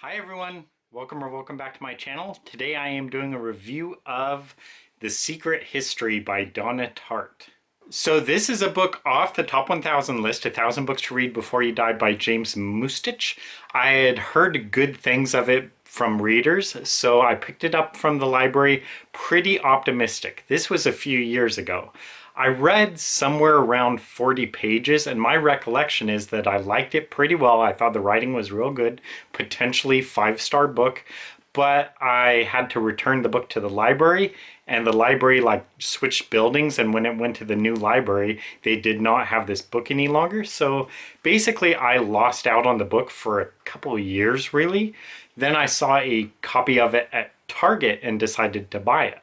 Hi everyone, welcome back to my channel. Today I am doing a review of The Secret History by Donna Tartt. So this is a book off the top 1000 list, 1000 books to read before you died by James Mustich. I had heard good things of it from readers, so I picked it up from the library pretty optimistic. This was a few years ago. I read somewhere around 40 pages, and my recollection is that I liked it pretty well. I thought the writing was real good, potentially 5-star book, but I had to return the book to the library, and the library switched buildings, and when it went to the new library, they did not have this book any longer. So basically I lost out on the book for a couple of years, really. Then I saw a copy of it at Target and decided to buy it.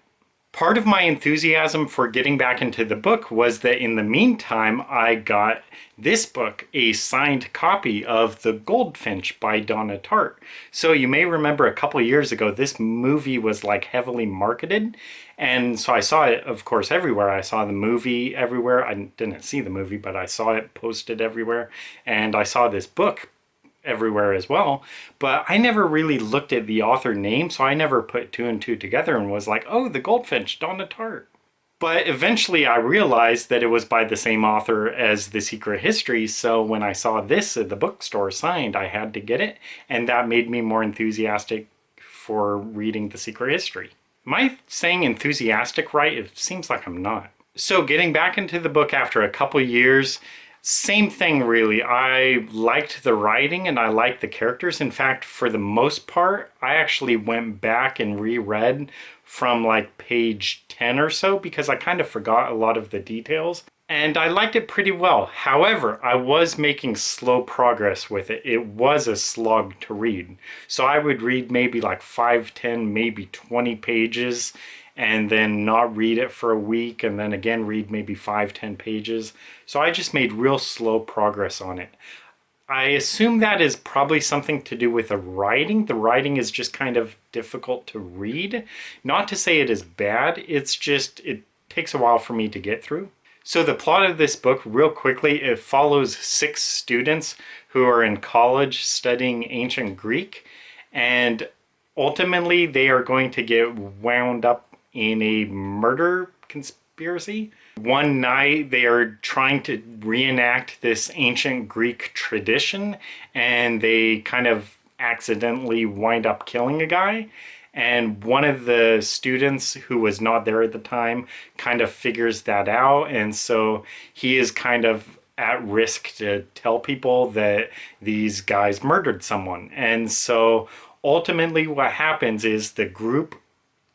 Part of my enthusiasm for getting back into the book was that in the meantime, I got this book, a signed copy of The Goldfinch by Donna Tartt. So you may remember a couple of years ago, this movie was heavily marketed. And so I saw it, of course, everywhere. I saw the movie everywhere. I didn't see the movie, but I saw it posted everywhere. And I saw this book everywhere as well, but I never really looked at the author name, so I never put two and two together and was like, oh, The Goldfinch, Donna Tartt. But eventually I realized that it was by the same author as The Secret History, so when I saw this at the bookstore signed, I had to get it, and that made me more enthusiastic for reading The Secret History. Am I saying enthusiastic right? It seems like I'm not. So getting back into the book after a couple years, same thing really. I liked the writing and I liked the characters. In fact, for the most part, I actually went back and reread from page 10 or so because I kind of forgot a lot of the details. And I liked it pretty well. However, I was making slow progress with it. It was a slog to read. So I would read maybe 5, 10, maybe 20 pages and then not read it for a week and then again read maybe 5, 10 pages. So I just made real slow progress on it. I assume that is probably something to do with the writing. The writing is just kind of difficult to read. Not to say it is bad, it's just it takes a while for me to get through. So the plot of this book, real quickly, it follows 6 students who are in college studying ancient Greek, and ultimately they are going to get wound up in a murder conspiracy. One night they are trying to reenact this ancient Greek tradition and they kind of accidentally wind up killing a guy. And one of the students who was not there at the time kind of figures that out. And so he is kind of at risk to tell people that these guys murdered someone. And so ultimately what happens is the group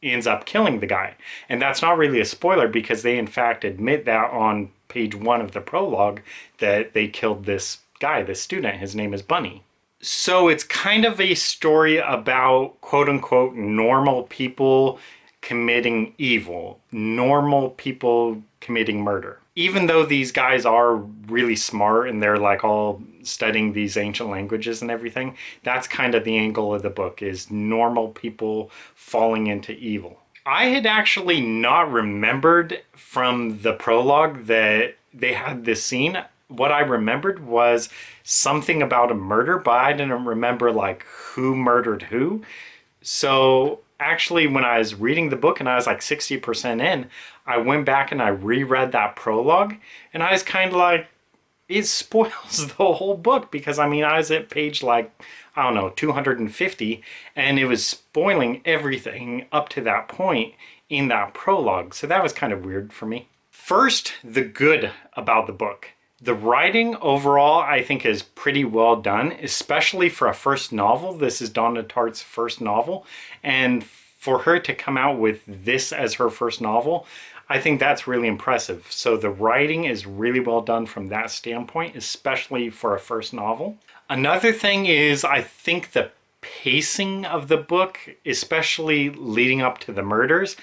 ends up killing the guy. And that's not really a spoiler because they in fact admit that on page 1 of the prologue that they killed this guy, this student. His name is Bunny. So it's kind of a story about quote unquote normal people committing evil, normal people committing murder. Even though these guys are really smart and they're all studying these ancient languages and everything, that's kind of the angle of the book, is normal people falling into evil. I had actually not remembered from the prologue that they had this scene. What I remembered was something about a murder, but I didn't remember who murdered who. So actually when I was reading the book and I was 60% in, I went back and I reread that prologue and I was kind of it spoils the whole book because I was at page I don't know, 250, and it was spoiling everything up to that point in that prologue. So that was kind of weird for me. First, the good about the book. The writing overall, I think, is pretty well done, especially for a first novel. This is Donna Tartt's first novel, and for her to come out with this as her first novel, I think that's really impressive. So the writing is really well done from that standpoint, especially for a first novel. Another thing is, I think the pacing of the book, especially leading up to the murders,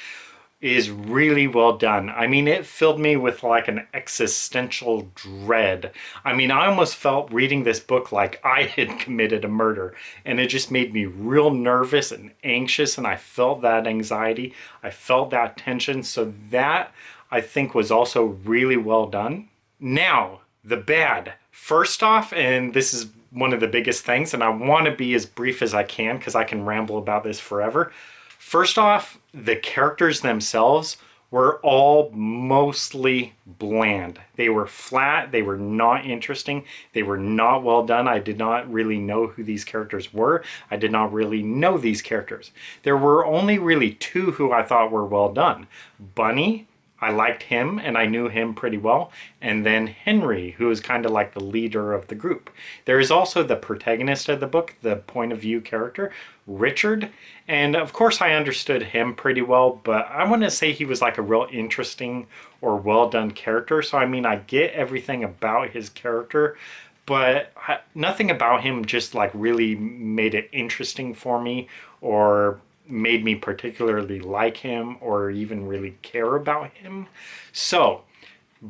is really well done. It filled me with an existential dread. I almost felt reading this book like I had committed a murder, and it just made me real nervous and anxious, and I felt that anxiety. I felt that tension. So that, I think, was also really well done. Now, the bad. First off, and this is one of the biggest things, and I want to be as brief as I can because I can ramble about this forever. First off, the characters themselves were all mostly bland. They were flat, they were not interesting, they were not well done. I did not really know who these characters were. I did not really know these characters. There were only really two who I thought were well done. Bunny, I liked him and I knew him pretty well. And then Henry, who is kind of like the leader of the group. There is also the protagonist of the book, the point of view character, Richard. And of course I understood him pretty well, but I want to say he was like a real interesting or well done character. So I mean, I get everything about his character, but nothing about him just like really made it interesting for me or made me particularly like him or even really care about him. So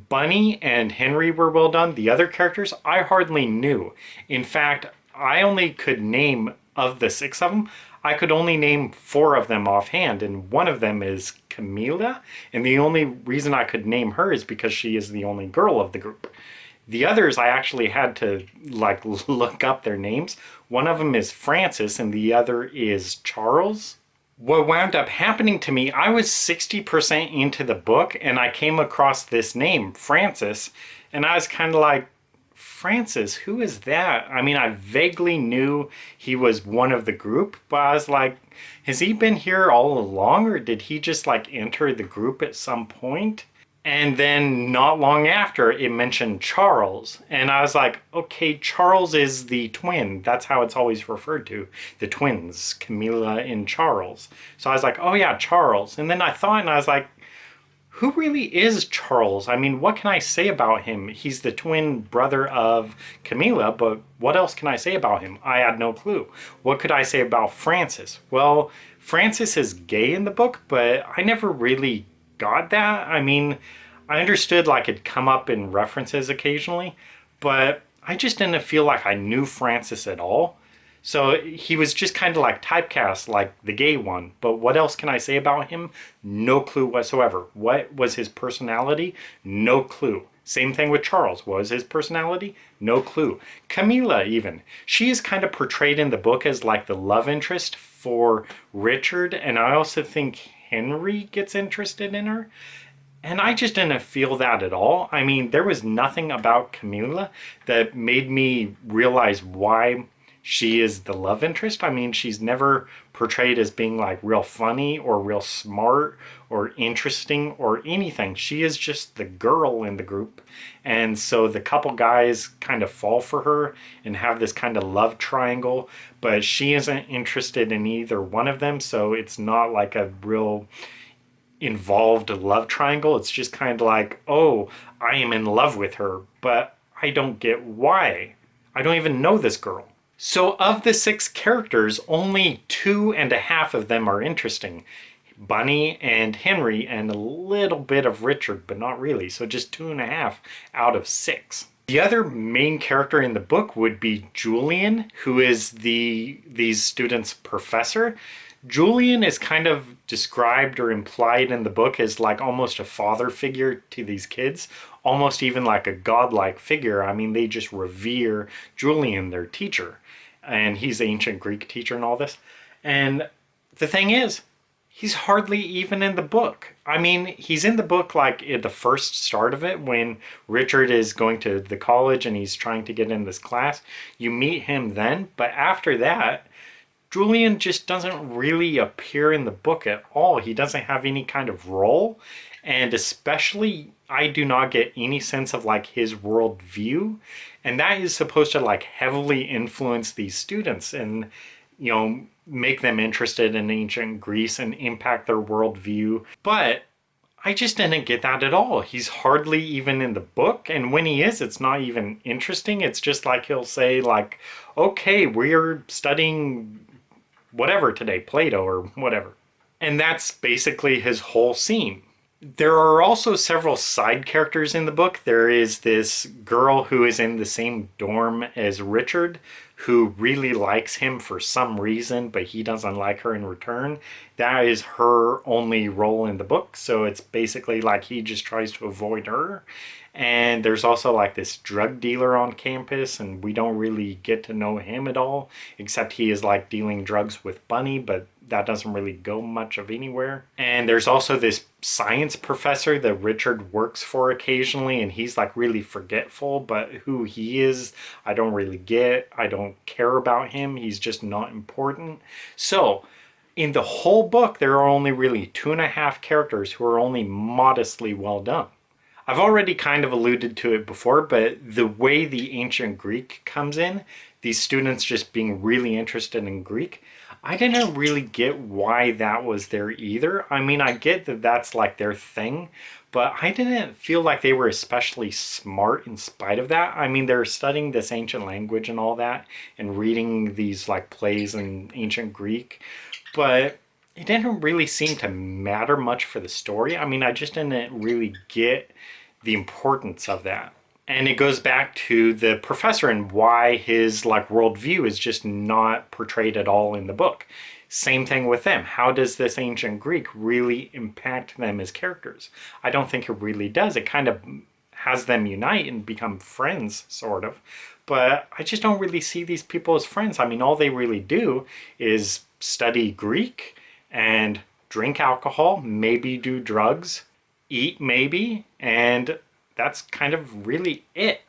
Bunny and Henry were well done. The other characters I hardly knew. In fact, I only could name, of the 6 of them, I could only name 4 of them offhand, and one of them is Camilla, and the only reason I could name her is because she is the only girl of the group. The others I actually had to like look up their names. One of them is Francis and the other is Charles. What wound up happening to me, I was 60% into the book and I came across this name, Francis, and I was kind of like, Francis, who is that? I mean, I vaguely knew he was one of the group, but I was like, has he been here all along or did he just like enter the group at some point? And then not long after it mentioned Charles. And I was like, okay, Charles is the twin. That's how it's always referred to. The twins, Camilla and Charles. So I was like, oh yeah, Charles. And then I thought and I was like, who really is Charles? I mean, what can I say about him? He's the twin brother of Camilla, but what else can I say about him? I had no clue. What could I say about Francis? Well, Francis is gay in the book, but I never really got that. I mean, I understood like it'd come up in references occasionally, but I just didn't feel like I knew Francis at all. So he was just kind of like typecast, like the gay one. But what else can I say about him? No clue whatsoever. What was his personality? No clue. Same thing with Charles. What was his personality? No clue. Camilla even. She is kind of portrayed in the book as like the love interest for Richard. And I also think Henry gets interested in her. And I just didn't feel that at all. I mean, there was nothing about Camilla that made me realize why she is the love interest. I mean, she's never portrayed as being like real funny or real smart or interesting or anything. She is just the girl in the group. And so the couple guys kind of fall for her and have this kind of love triangle, but she isn't interested in either one of them. So it's not like a real involved love triangle. It's just kind of like, oh, I am in love with her, but I don't get why. I don't even know this girl. So of the 6 characters, only 2.5 of them are interesting. Bunny and Henry and a little bit of Richard, but not really. So just 2.5 out of 6. The other main character in the book would be Julian, who is these students' professor. Julian is kind of described or implied in the book as like almost a father figure to these kids, almost even like a godlike figure. I mean, they just revere Julian, their teacher, and he's the ancient Greek teacher and all this. And the thing is, he's hardly even in the book. I mean, he's in the book like at the first start of it when Richard is going to the college and he's trying to get in this class. You meet him then, but after that, Julian just doesn't really appear in the book at all. He doesn't have any kind of role, and especially I do not get any sense of like his worldview, and that is supposed to like heavily influence these students and, you know, make them interested in ancient Greece and impact their worldview. But I just didn't get that at all. He's hardly even in the book, and when he is, it's not even interesting. It's just like he'll say like, okay, we're studying whatever today, Plato or whatever. And that's basically his whole scene. There are also several side characters in the book. There is this girl who is in the same dorm as Richard, who really likes him for some reason, but he doesn't like her in return. That is her only role in the book, so it's basically like he just tries to avoid her. And there's also like this drug dealer on campus, and we don't really get to know him at all, except he is like dealing drugs with Bunny, but that doesn't really go much of anywhere. And there's also this science professor that Richard works for occasionally, and he's like really forgetful, but who he is, I don't really get. I don't care about him. He's just not important. So, in the whole book, there are only really 2.5 characters who are only modestly well done. I've already kind of alluded to it before, but the way the ancient Greek comes in, these students just being really interested in Greek, I didn't really get why that was there either. I mean, I get that that's like their thing, but I didn't feel like they were especially smart in spite of that. I mean, they're studying this ancient language and all that, and reading these like plays in ancient Greek, but it didn't really seem to matter much for the story. I mean, I just didn't really get the importance of that. And it goes back to the professor and why his like worldview is just not portrayed at all in the book. Same thing with them. How does this ancient Greek really impact them as characters? I don't think it really does. It kind of has them unite and become friends, sort of. But I just don't really see these people as friends. I mean, all they really do is study Greek and drink alcohol, maybe do drugs, eat maybe, and that's kind of really it.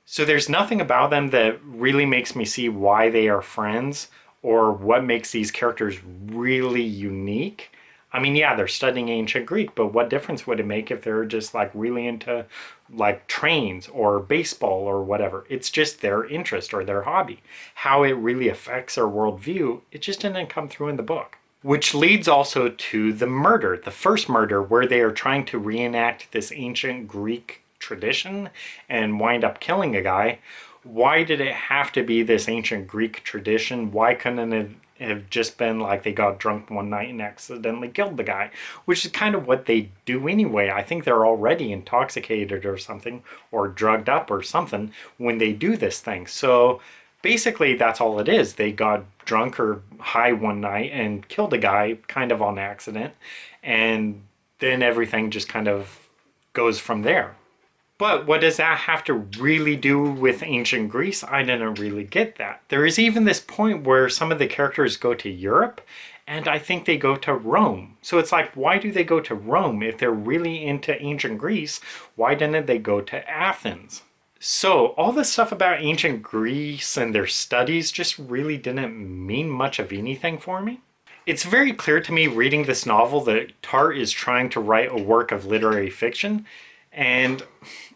So there's nothing about them that really makes me see why they are friends or what makes these characters really unique. I mean, yeah, they're studying ancient Greek, but what difference would it make if they're just like really into like trains or baseball or whatever? It's just their interest or their hobby. How it really affects their worldview, it just didn't come through in the book. Which leads also to the murder, the first murder, where they are trying to reenact this ancient Greek tradition and wind up killing a guy. Why did it have to be this ancient Greek tradition? Why couldn't it have just been like they got drunk one night and accidentally killed the guy? Which is kind of what they do anyway. I think they're already intoxicated or something, or drugged up or something when they do this thing. So basically that's all it is. They got drunk or high one night and killed a guy kind of on accident, and then everything just kind of goes from there. But what does that have to really do with ancient Greece? I didn't really get that. There is even this point where some of the characters go to Europe, and I think they go to Rome. So it's like, why do they go to Rome? If they're really into ancient Greece, why didn't they go to Athens? So all this stuff about ancient Greece and their studies just really didn't mean much of anything for me. It's very clear to me reading this novel that Tartt is trying to write a work of literary fiction, and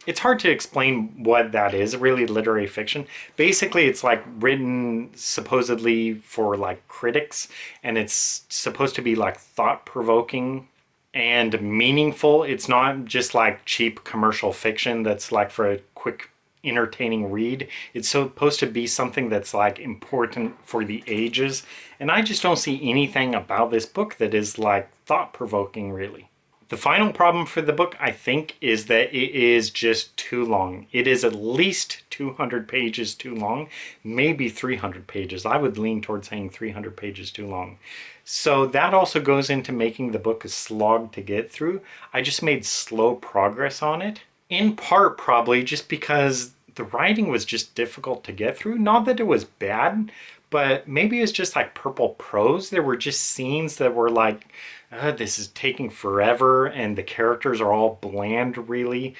it's hard to explain what that is, really, literary fiction. Basically, it's like written supposedly for like critics, and it's supposed to be like thought-provoking and meaningful. It's not just like cheap commercial fiction that's like for a quick entertaining read. It's supposed to be something that's like important for the ages, and I just don't see anything about this book that is like thought-provoking, really. The final problem for the book, I think, is that it is just too long. It is at least 200 pages too long, maybe 300 pages. I would lean towards saying 300 pages too long. So that also goes into making the book a slog to get through. I just made slow progress on it. In part, probably just because the writing was just difficult to get through. Not that it was bad, but maybe it's just like purple prose. There were just scenes that were like, this is taking forever, and the characters are all bland, really.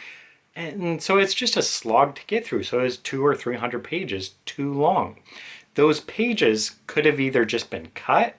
And so it's just a slog to get through. So it's 200 or 300 pages too long. Those pages could have either just been cut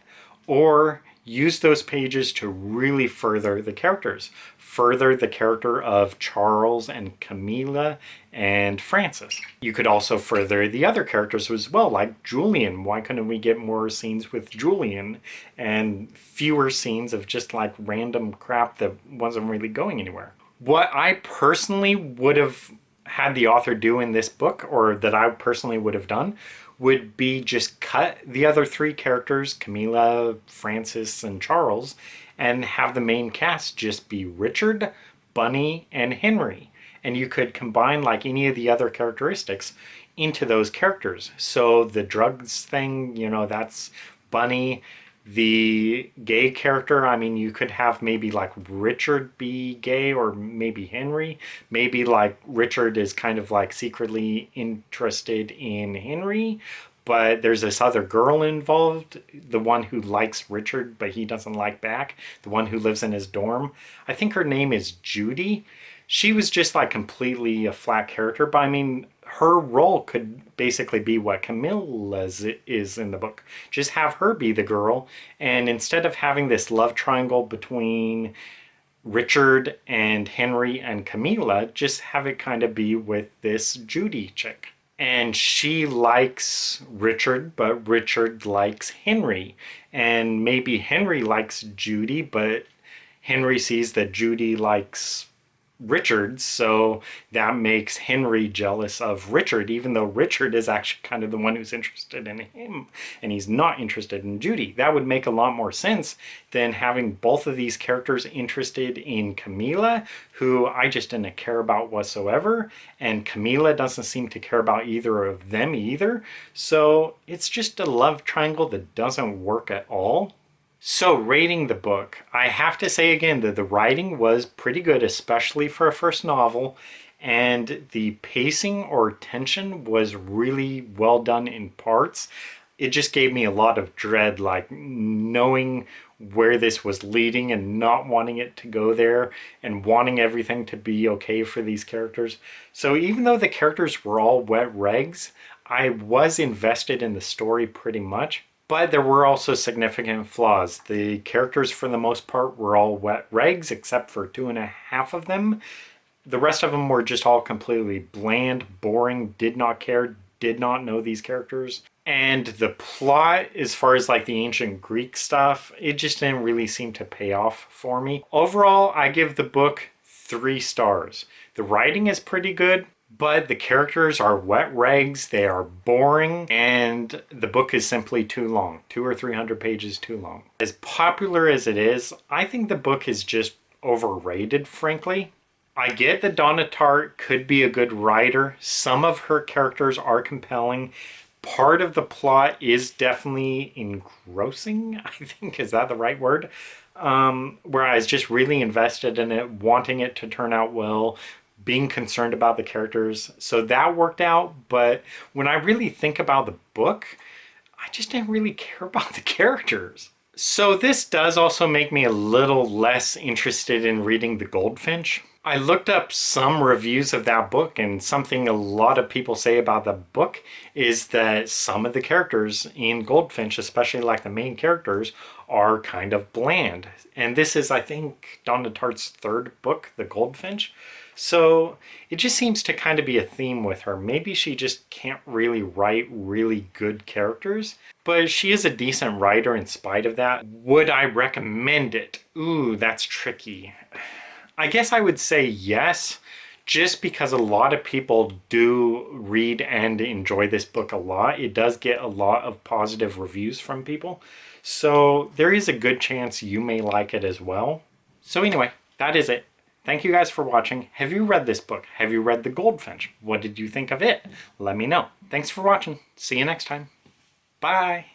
or use those pages to really further the characters. Further the character of Charles and Camilla and Francis. You could also further the other characters as well, like Julian. Why couldn't we get more scenes with Julian and fewer scenes of just like random crap that wasn't really going anywhere? What I personally would have had the author do in this book, or that I personally would have done, would be just cut the other 3 characters, Camilla, Francis, and Charles, and have the main cast just be Richard, Bunny, and Henry. And you could combine like any of the other characteristics into those characters. So the drugs thing, you know, that's Bunny. The gay character, I mean, you could have maybe like Richard be gay, or maybe Henry. Maybe like Richard is kind of like secretly interested in Henry, but there's this other girl involved, the one who likes Richard, but he doesn't like back, the one who lives in his dorm. I think her name is Judy. She was just like completely a flat character, but I mean, her role could basically be what Camilla's is in the book. Just have her be the girl, and instead of having this love triangle between Richard and Henry and Camilla, just have it kind of be with this Judy chick. And she likes Richard, but Richard likes Henry. And maybe Henry likes Judy, but Henry sees that Judy likes Richard, so that makes Henry jealous of Richard, even though Richard is actually kind of the one who's interested in him, and he's not interested in Judy. That would make a lot more sense than having both of these characters interested in Camilla, who I just didn't care about whatsoever, and Camilla doesn't seem to care about either of them either. So it's just a love triangle that doesn't work at all. So rating the book, I have to say again that the writing was pretty good, especially for a first novel, and the pacing or tension was really well done in parts. It just gave me a lot of dread, like knowing where this was leading and not wanting it to go there and wanting everything to be okay for these characters. So even though the characters were all wet rags, I was invested in the story pretty much. But there were also significant flaws. The characters, for the most part, were all wet rags, except for 2.5 of them. The rest of them were just all completely bland, boring, did not care, did not know these characters. And the plot, as far as like the ancient Greek stuff, it just didn't really seem to pay off for me. Overall, I give the book 3 stars. The writing is pretty good, but the characters are wet rags, they are boring, and the book is simply too long. 200 or 300 pages too long. As popular as it is, I think the book is just overrated, frankly. I get that Donna Tartt could be a good writer. Some of her characters are compelling. Part of the plot is definitely engrossing, I think. Is that the right word? Where I was just really invested in it, wanting it to turn out well, being concerned about the characters. So that worked out. But when I really think about the book, I just didn't really care about the characters. So this does also make me a little less interested in reading The Goldfinch. I looked up some reviews of that book, and something a lot of people say about the book is that some of the characters in Goldfinch, especially like the main characters, are kind of bland. And this is, I think, Donna Tartt's 3rd book, The Goldfinch. So it just seems to kind of be a theme with her. Maybe she just can't really write really good characters, but she is a decent writer in spite of that. Would I recommend it? Ooh, that's tricky. I guess I would say yes, just because a lot of people do read and enjoy this book a lot. It does get a lot of positive reviews from people. So there is a good chance you may like it as well. So anyway, that is it. Thank you guys for watching. Have you read this book? Have you read The Goldfinch? What did you think of it? Let me know. Thanks for watching. See you next time. Bye.